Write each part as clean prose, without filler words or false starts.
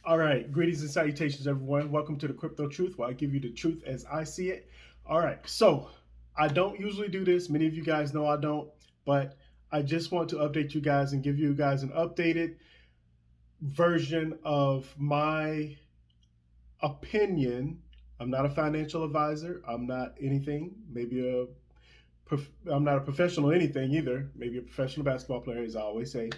All right, greetings and salutations, everyone. Welcome to the Crypto Truth, where I give you the truth as I see it. All right, so I don't usually do this. Many of you guys know I don't, but I just want to update you guys and give you guys an updated version of my opinion. I'm not a financial advisor. I'm not anything. I'm not a professional anything either. Maybe a professional basketball player, as I always say.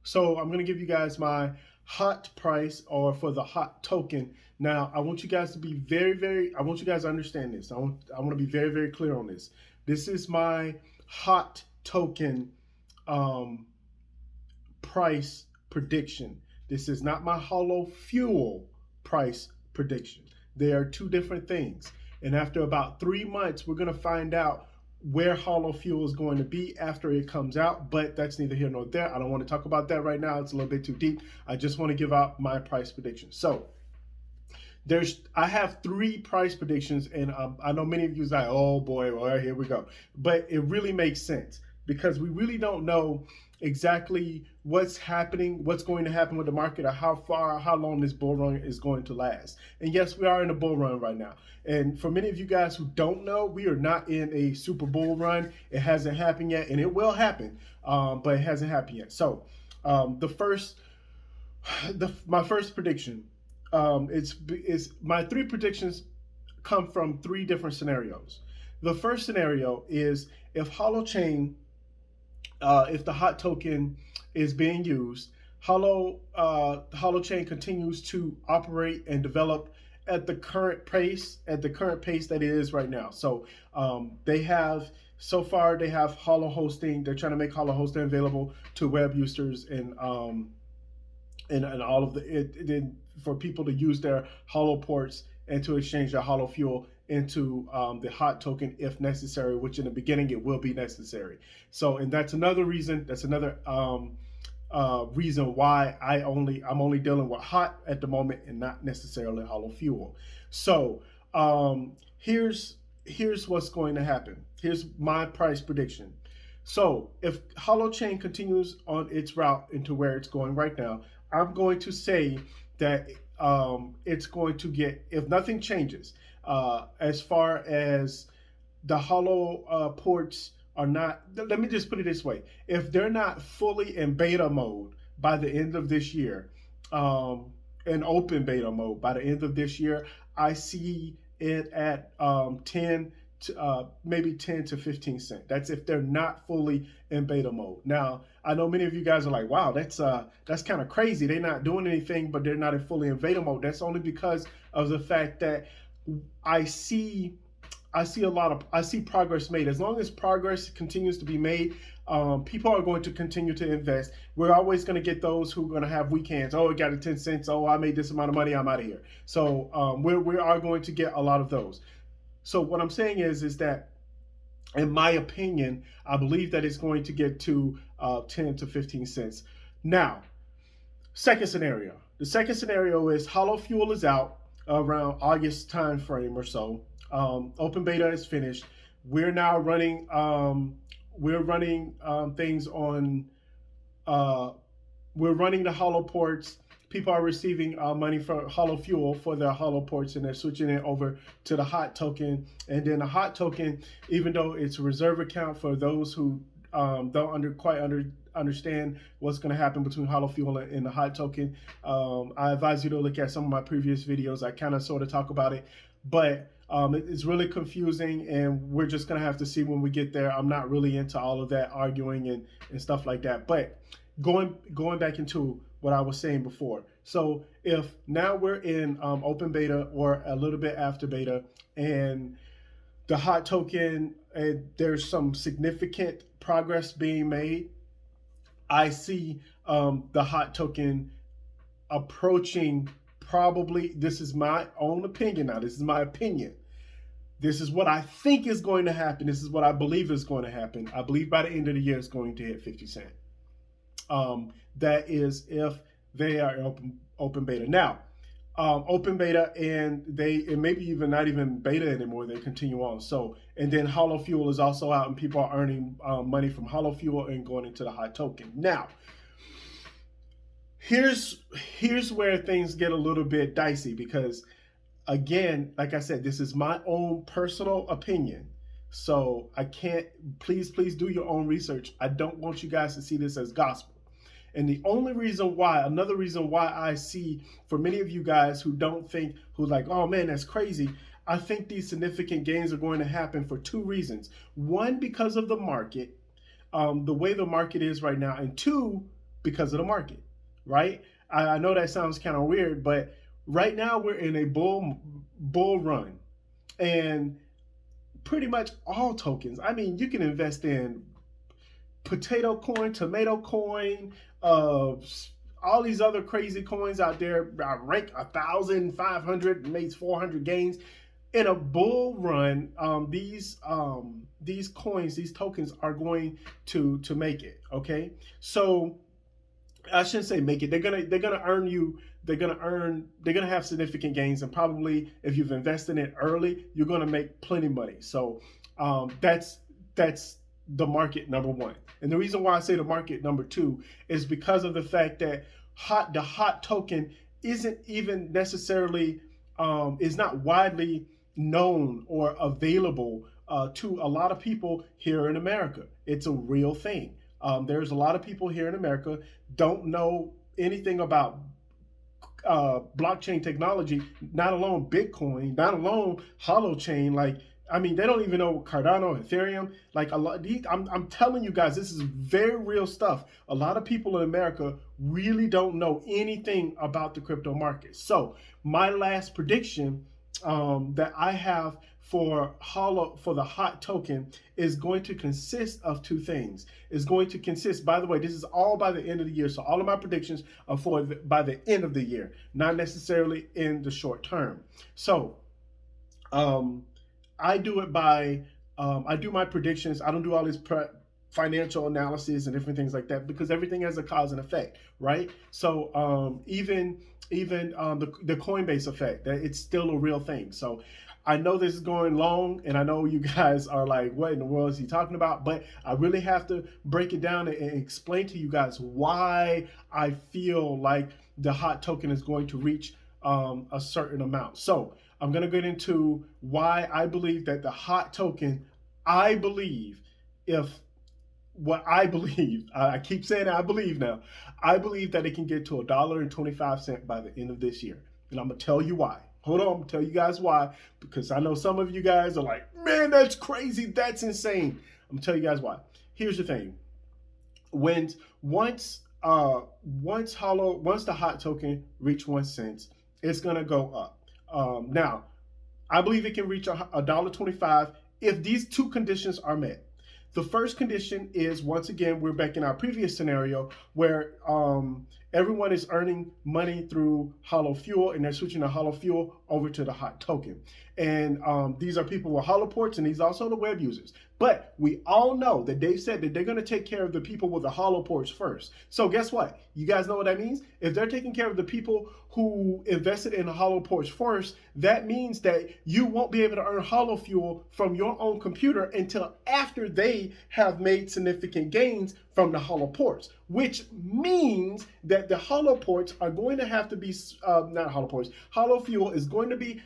So I'm going to give you guys my hot price or for the hot token. Now, I want you guys to be I want you guys to understand this. I want to be very, very clear on this. This is my hot token um, price prediction. This is not my hollow fuel price prediction. They are two different things. And after about 3 months, we're going to find out where hollow fuel is going to be after it comes out, but that's neither here nor there. I don't want to talk about that right now. It's a little bit too deep. I just want to give out my price prediction. So I have 3 price predictions, and I know many of you are like, oh boy, well, here we go. But it really makes sense because we really don't know exactly what's going to happen with the market, or how long this bull run is going to last. And yes, we are in a bull run right now. And for many of you guys who don't know, we are not in a super bull run. It hasn't happened yet, and it will happen, but it hasn't happened yet. So my first prediction, is my 3 predictions come from 3 different scenarios. The first scenario is if Holochain, if the hot token is being used, Holochain continues to operate and develop at the current pace that it is right now. So they have Holo hosting. They're trying to make Holo hosting available to web users and all of for people to use their Holo ports and to exchange their Holo fuel into the hot token if necessary, which in the beginning it will be necessary. So, and that's another reason. That's another reason why I'm only dealing with hot at the moment and not necessarily hollow fuel. So here's what's going to happen. Here's my price prediction. So if Holochain continues on its route into where it's going right now, I'm going to say that it's going to get, if nothing changes, as far as the Holo ports are not, let me just put it this way. If they're not fully in beta mode by the end of this year, in open beta mode by the end of this year, I see it at 10 to maybe 10 to 15 cents. That's if they're not fully in beta mode. Now, I know many of you guys are like, wow, that's kind of crazy. They're not doing anything, but they're not fully in beta mode. That's only because of the fact that I see progress made. As long as progress continues to be made, people are going to continue to invest. We're always going to get those who are going to have weekends. Oh, it got a 10 cents. Oh, I made this amount of money. I'm out of here. So we are going to get a lot of those. So what I'm saying is that, in my opinion, I believe that it's going to get to 10 to 15 cents. Now, second scenario. The second scenario is Holo Fuel is out around August time frame or so. Open beta is finished. We're now running things on. We're running the Holo ports. People are receiving money for Holo Fuel for their Holo ports, and they're switching it over to the hot token. And then the hot token, even though it's a reserve account for those who don't quite understand what's going to happen between Holo Fuel and the hot token, I advise you to look at some of my previous videos. I kind of sort of talk about it, but it's really confusing, and we're just going to have to see when we get there. I'm not really into all of that arguing and stuff like that. But going back into what I was saying before. So if now we're in open beta or a little bit after beta, and the hot token, there's some significant progress being made, I see the hot token approaching, probably, this is my own opinion now, this is my opinion. This is what I think is going to happen. This is what I believe is going to happen. I believe by the end of the year it's going to hit 50 cents. That is if they are in open beta. Now, open beta, and maybe even not even beta anymore, they continue on. So, and then Holo Fuel is also out, and people are earning money from Holo Fuel and going into the hot token. Now, here's here's where things get a little bit dicey because, again, like I said, this is my own personal opinion. So I can't, please do your own research. I don't want you guys to see this as gospel. And the only reason why, another reason why I see for many of you guys who don't think, who's like, oh man, that's crazy. I think these significant gains are going to happen for two reasons. One, because of the market, the way the market is right now, and two, because of the market, right? I know that sounds kind of weird, but right now we're in a bull run, and pretty much all tokens. I mean, you can invest in potato coin, tomato coin, all these other crazy coins out there. I rank 1,500, makes 400 gains in a bull run. These coins, these tokens are going to make it. Okay, so I shouldn't say make it. They're gonna earn you. They're gonna have significant gains, and probably if you've invested in it early, you're gonna make plenty of money. So that's the market number one. And the reason why I say the market number two is because of the fact that the hot token isn't even necessarily is not widely known or available to a lot of people here in America. It's a real thing. There's a lot of people here in America don't know anything about blockchain technology, not alone Bitcoin, not alone Holochain. Like, I mean, they don't even know Cardano, Ethereum. Like a lot, I'm telling you guys, this is very real stuff. A lot of people in America really don't know anything about the crypto market. So my last prediction that I have for the hot token is going to consist of two things. It's going to consist, by the way, this is all by the end of the year. So all of my predictions are by the end of the year, not necessarily in the short term. So I do it by I do my predictions. I don't do all this financial analysis and different things like that because everything has a cause and effect, right? So even the Coinbase effect, that it's still a real thing. So I know this is going long, and I know you guys are like, what in the world is he talking about? But I really have to break it down and explain to you guys why I feel like the hot token is going to reach a certain amount. So I'm going to get into why I believe that the hot token, I believe, I keep saying I believe now, I believe that it can get to $1.25 by the end of this year. And I'm going to tell you why. Hold on, I'm going to tell you guys why, because I know some of you guys are like, man, that's crazy, that's insane. I'm going to tell you guys why. Here's the thing. Once the hot token reach 1 cent, it's going to go up. Now, I believe it can reach $1.25 if these two conditions are met. The first condition is, once again, we're back in our previous scenario where everyone is earning money through hollow fuel, and they're switching the hollow fuel over to the hot token. And these are people with hollow ports, and these are also the web users. But we all know that they've said that they're going to take care of the people with the hollow ports first. So guess what? You guys know what that means? If they're taking care of the people who invested in the hollow ports first, that means that you won't be able to earn hollow fuel from your own computer until after they have made significant gains from the hollow ports, which means that the hollow ports are going to have to be, not hollow ports, hollow fuel is going to be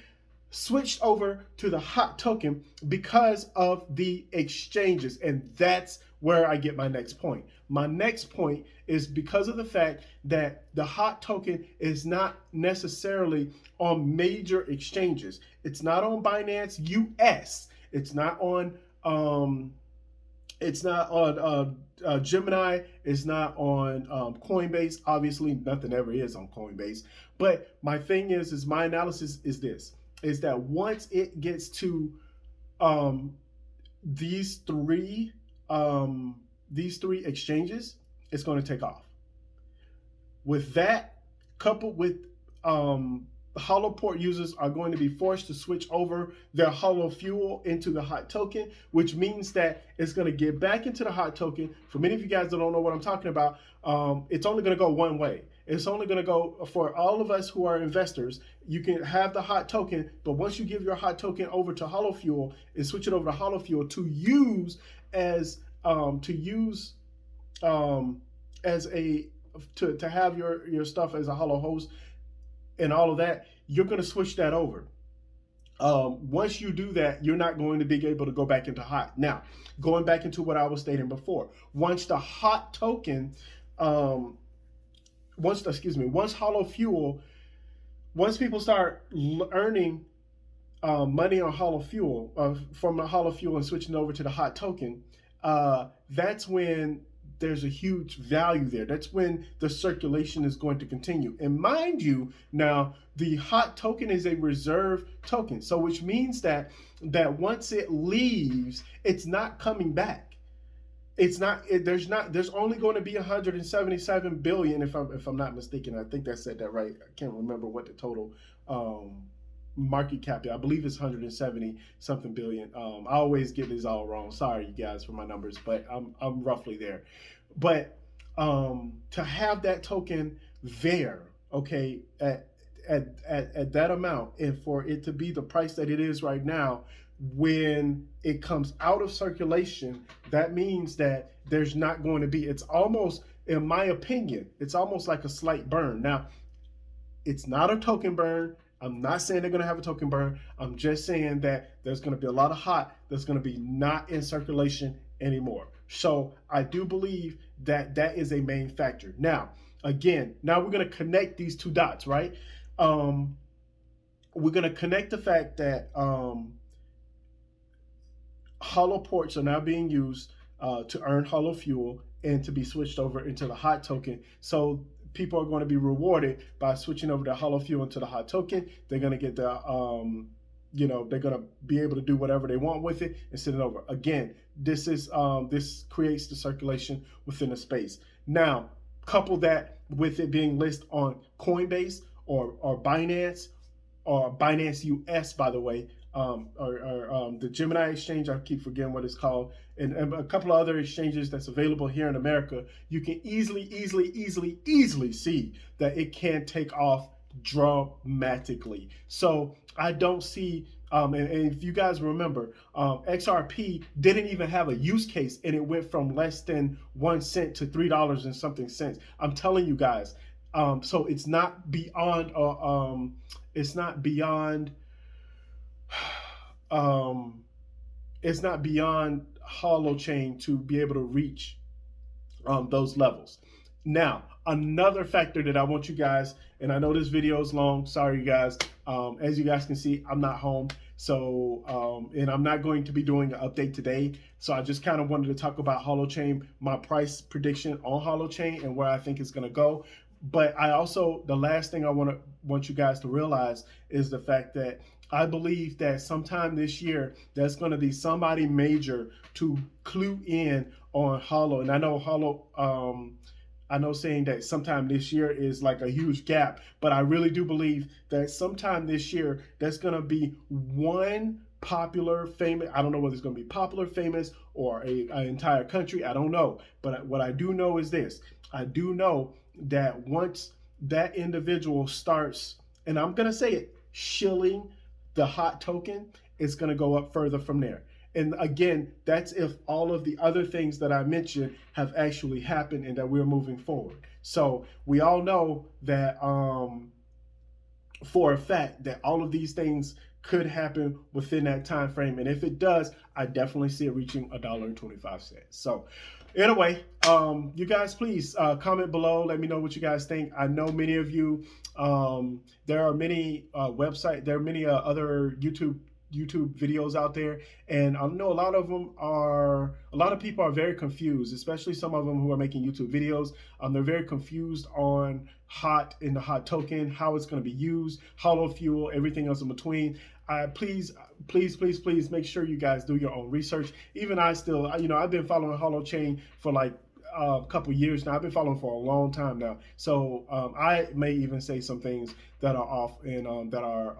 switched over to the hot token because of the exchanges. And that's where I get my next point. My next point is because of the fact that the hot token is not necessarily on major exchanges. It's not on Binance US. It's not on Gemini. It's not on Coinbase. Obviously, nothing ever is on Coinbase. But my thing is my analysis is this: is that once it gets to these three exchanges, it's going to take off. With that, coupled with hollow port users are going to be forced to switch over their hollow fuel into the hot token, which means that it's going to get back into the hot token. For many of you guys that don't know what I'm talking about, it's only going to go one way. It's only going to go for all of us who are investors. You can have the hot token, but once you give your hot token over to hollow fuel and switch it over to hollow fuel to use as a to have your stuff as a hollow host and all of that, you're going to switch that over. Once you do that, you're not going to be able to go back into hot. Now, going back into what I was stating before, once the hot token, once hollow fuel, once people start earning money on hollow fuel from the hollow fuel and switching over to the hot token, that's when there's a huge value there. That's when the circulation is going to continue. And mind you, now the hot token is a reserve token, so which means that once it leaves, it's not coming back. It's not. There's only going to be 177 billion, if I'm not mistaken. I think I said that right. I can't remember what the total market cap. I believe it's 170 something billion. I always get these all wrong. Sorry, you guys, for my numbers, but I'm roughly there. But to have that token there, okay, at that amount, and for it to be the price that it is right now, when it comes out of circulation, that means that there's not going to be. It's almost, in my opinion, it's almost like a slight burn. Now, it's not a token burn. I'm not saying they're going to have a token burn. I'm just saying that there's going to be a lot of hot that's going to be not in circulation anymore. So I do believe that that is a main factor. Now, again, now we're going to connect these two dots, right? We're going to connect the fact that hollow ports are now being used to earn hollow fuel and to be switched over into the hot token. So people are going to be rewarded by switching over the hollow fuel into the hot token. They're going to get the, they're going to be able to do whatever they want with it and send it over. Again, this creates the circulation within the space. Now, couple that with it being listed on Coinbase or Binance US, by the way, or the Gemini exchange. I keep forgetting what it's called, and a couple of other exchanges that's available here in America. You can easily see that it can take off dramatically. So I don't see, and if you guys remember, XRP didn't even have a use case, and it went from less than 1 cent to $3 and something cents. I'm telling you guys. So it's not beyond, it's not beyond Holochain to be able to reach those levels. Now, another factor that I want you guys, and I know this video is long, sorry you guys, as you guys can see, I'm not home, so and I'm not going to be doing an update today, so I just kind of wanted to talk about Holochain, my price prediction on Holochain and where I think it's going to go. But I also, the last thing I want you guys to realize is the fact that I believe that sometime this year, there's going to be somebody major to clue in on Holo. And I know saying that sometime this year is like a huge gap, but I really do believe that sometime this year, there's going to be one popular, famous, I don't know whether it's going to be popular, famous, or an entire country, I don't know. But what I do know is this. I do know that once that individual starts, and I'm going to say it, shilling the hot token, it's going to go up further from there. And again, that's if all of the other things that I mentioned have actually happened and that we're moving forward. So we all know that for a fact that all of these things could happen within that time frame. And if it does, I definitely see it reaching $1.25. So anyway, you guys, please comment below. Let me know what you guys think. I know many of you, there are many websites, there are many other YouTube videos out there, and I know a lot of people are very confused, especially some of them who are making YouTube videos. They're very confused on the hot token, how it's going to be used, hollow fuel, everything else in between. Please make sure you guys do your own research. Even I still, I've been following Holochain for like a couple years now. I've been following for a long time now. So I may even say some things that are off and that are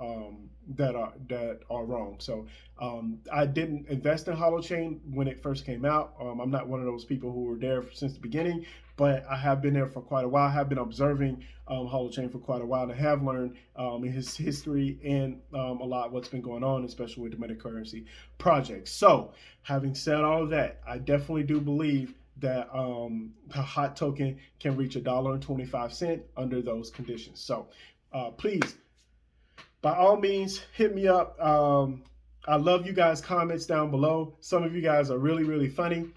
wrong. So I didn't invest in Holochain when it first came out. I'm not one of those people who were there since the beginning, but I have been there for quite a while. I have been observing Holochain for quite a while, and I have learned in his history and a lot what's been going on, especially with the MetaCurrency project. So having said all of that, I definitely do believe that a hot token can reach $1.25 under those conditions. So please, by all means, hit me up. I love you guys' comments down below. Some of you guys are really, really funny.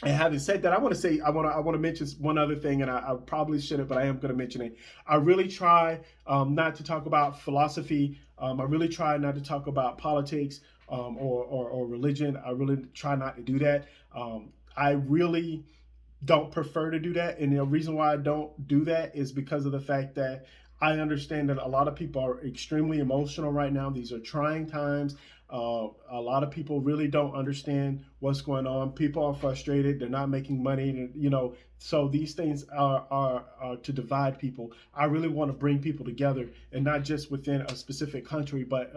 And having said that, I want to mention one other thing, and I probably shouldn't, but I am going to mention it. I really try not to talk about philosophy. I really try not to talk about politics or religion. I really try not to do that. I really don't prefer to do that. And the reason why I don't do that is because of the fact that I understand that a lot of people are extremely emotional right now. These are trying times. A lot of people really don't understand what's going on. People are frustrated. They're not making money. You know, so these things are to divide people. I really want to bring people together, and not just within a specific country, but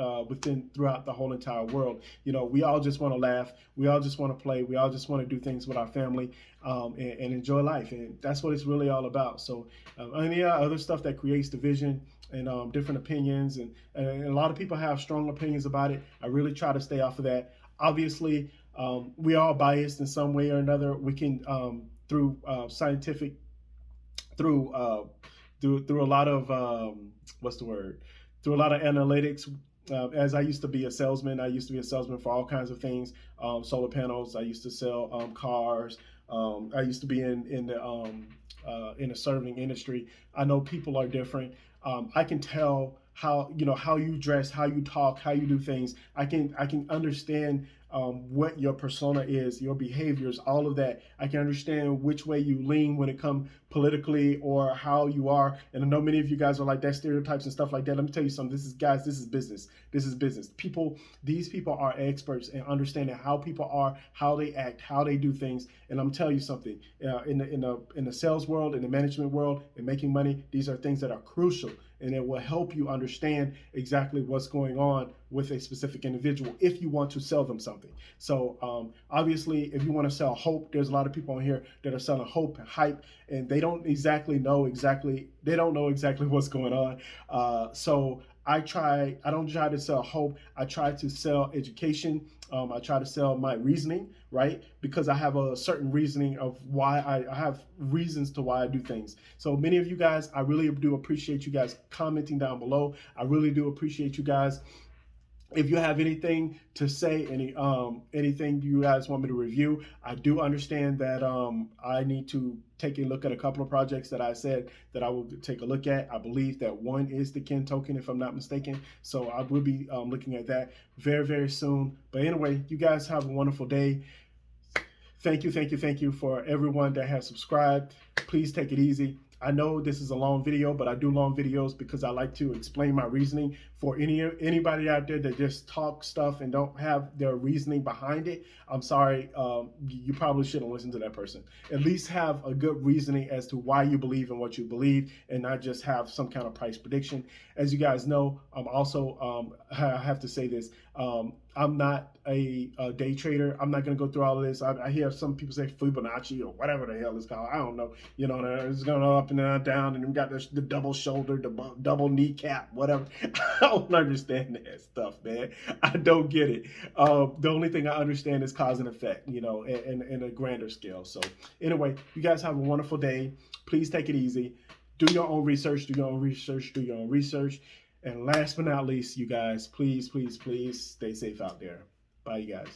throughout the whole entire world. You know, we all just want to laugh. We all just want to play. We all just want to do things with our family and enjoy life, and that's what it's really all about. So, any other stuff that creates division and different opinions, and a lot of people have strong opinions about it. I really try to stay off of that. Obviously, we are biased in some way or another. We can through scientific, through through a lot of what's the word? Through a lot of analytics. As I used to be a salesman, I used to be a salesman for all kinds of things. Solar panels. I used to sell cars. I used to be in the serving industry. I know people are different. I can tell how how you dress, how you talk, how you do things. I can understand what your persona is, your behaviors, all of that. I can understand which way you lean when it comes politically or how you are. And I know many of you guys are like that, stereotypes and stuff like that. Let me tell you something. This is, guys, this is business. This is business. These people are experts in understanding how people are, how they act, how they do things. And I'm telling you something. In the sales world, in the management world, in making money, these are things that are crucial, and it will help you understand exactly what's going on with a specific individual if you want to sell them something. So obviously, if you want to sell hope, there's a lot of people on here that are selling hope and hype, and they don't know exactly what's going on. So I don't try to sell hope. I try to sell education. I try to sell my reasoning, right? Because I have a certain reasoning of why I have reasons to why I do things. So many of you guys, I really do appreciate you guys commenting down below. I really do appreciate you guys. If you have anything to say, anything you guys want me to review, I do understand that I need to take a look at a couple of projects that I said that I will take a look at. I believe that one is the Ken token, if I'm not mistaken. So I will be looking at that very, very soon. But anyway, you guys have a wonderful day. Thank you for everyone that has subscribed. Please take it easy. I know this is a long video, but I do long videos because I like to explain my reasoning. For anybody out there that just talk stuff and don't have their reasoning behind it, I'm sorry, you probably shouldn't listen to that person. At least have a good reasoning as to why you believe in what you believe, and not just have some kind of price prediction. As you guys know, I'm also, I have to say this, I'm not a day trader. I'm not going to go through all of this. I hear some people say Fibonacci or whatever the hell it's called. I don't know. You know, it's going up and down, and we got the double shoulder, the double kneecap, whatever. I don't understand that stuff, man. I don't get it. The only thing I understand is cause and effect, you know, in a grander scale. So anyway, you guys have a wonderful day. Please take it easy. Do your own research. Do your own research. Do your own research. And last but not least, you guys, please, please, please stay safe out there. Bye, you guys.